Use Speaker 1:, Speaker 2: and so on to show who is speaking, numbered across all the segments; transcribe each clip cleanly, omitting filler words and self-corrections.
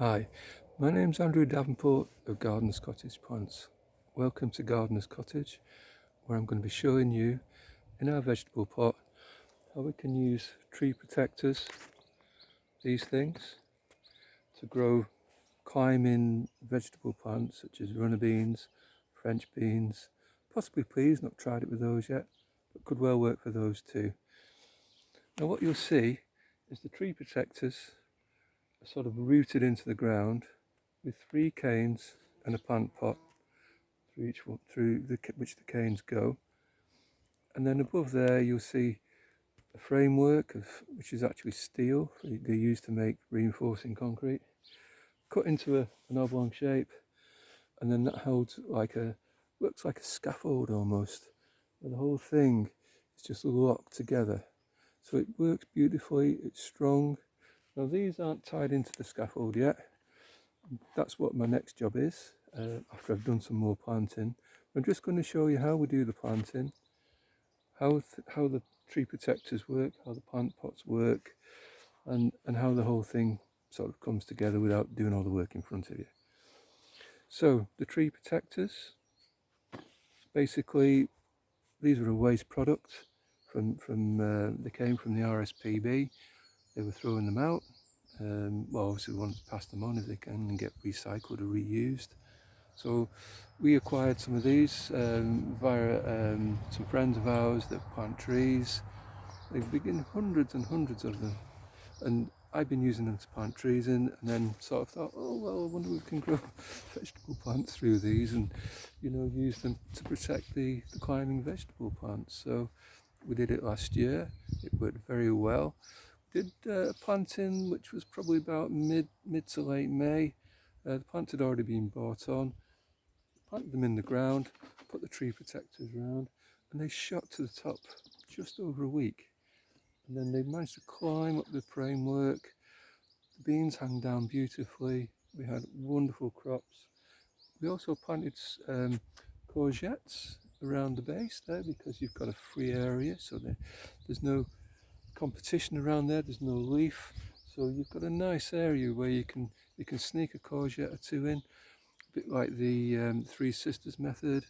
Speaker 1: Hi, my name's Andrew Davenport of Gardener's Cottage Plants. Welcome to Gardener's Cottage, where I'm going to be showing you in our vegetable pot how we can use tree protectors, these things, to grow climbing vegetable plants such as runner beans, French beans, possibly peas, not tried it with those yet, but could well work for those too. Now what you'll see is the tree protectors are sort of rooted into the ground with 3 canes and a plant pot through each one, which the canes go. And then above there you'll see a framework which is actually steel. They're used to make reinforcing concrete, cut into an oblong shape, and then that holds works like a scaffold almost, where the whole thing is just locked together. So it works beautifully, it's strong. Now these aren't tied into the scaffold yet. That's what my next job is, after I've done some more planting. I'm just going to show you how we do the planting, how the tree protectors work, how the plant pots work, and how the whole thing sort of comes together without doing all the work in front of you. So the tree protectors, basically these were a waste product they came from the RSPB. They were throwing them out. Well, obviously we wanted to pass them on if they can and get recycled or reused. So we acquired some of these via some friends of ours that plant trees. They've been hundreds and hundreds of them, and I've been using them to plant trees in, and then sort of thought, oh well, I wonder if we can grow vegetable plants through these, and use them to protect the climbing vegetable plants. So we did it last year. It worked very well. Did planting, which was probably about mid to late May. The plant had already been bought on. Planted them in the ground, put the tree protectors around, and they shot to the top just over a week. And then they managed to climb up the framework. The beans hung down beautifully. We had wonderful crops. We also planted courgettes around the base there because you've got a free area, so there's no competition around there. There's no leaf, so you've got a nice area where you can sneak a courgette or two in. A bit like the Three Sisters method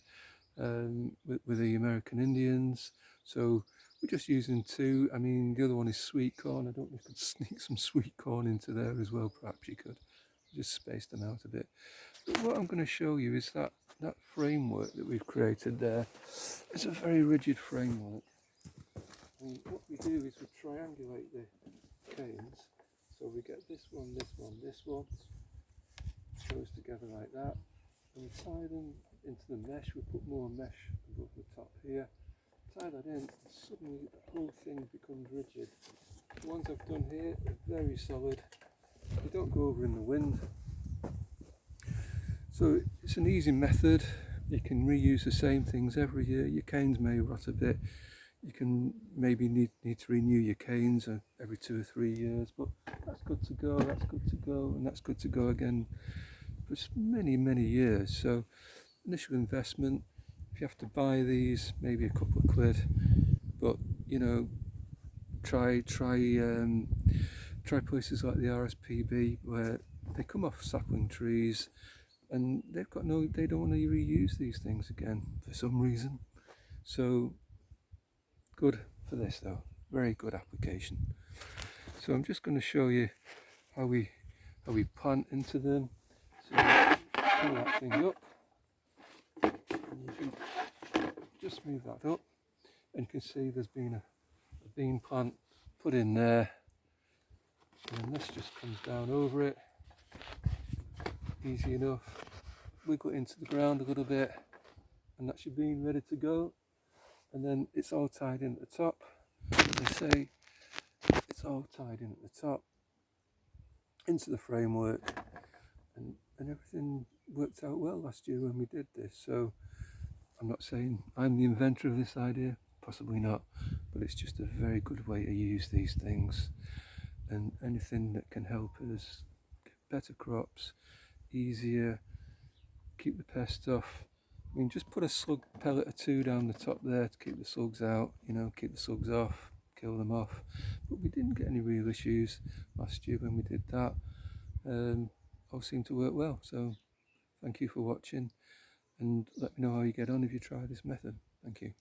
Speaker 1: with the American Indians. So we're just using 2. I mean, the other one is sweet corn. I don't know if you could sneak some sweet corn into there as well. Perhaps you could. Just space them out a bit. But what I'm going to show you is that framework that we've created there. It's a very rigid framework. And what we do is we triangulate the canes. So we get this one, this one, this one. Goes together like that, and we tie them into the mesh. We put more mesh above the top here, tie that in, and suddenly the whole thing becomes rigid. The ones I've done here are very solid. They don't go over in the wind. So it's an easy method. You can reuse the same things every year. Your canes may rot a bit. You can maybe need to renew your canes every 2 or 3 years, but that's good to go, that's good to go, and that's good to go again for many years. So initial investment, if you have to buy these, maybe a couple of quid, but try places like the RSPB where they come off sapling trees and they don't want to reuse these things again for some reason. So good for this though, very good application. So I'm just going to show you how we plant into them. So pull that thing up, and you can just move that up, and you can see there's been a bean plant put in there, and then this just comes down over it, easy enough. Wiggle it into the ground a little bit, and that's your bean ready to go. And then it's all tied in at the top. As I say, it's all tied in at the top into the framework, and everything worked out well last year when we did this. So I'm not saying I'm the inventor of this idea, possibly not, but it's just a very good way to use these things, and anything that can help us get better crops, easier, keep the pests off. I mean, just put a slug pellet or 2 down the top there to keep the slugs out, keep the slugs off, kill them off. But we didn't get any real issues last year when we did that. all seem to work well. So thank you for watching, and let me know how you get on if you try this method. Thank you.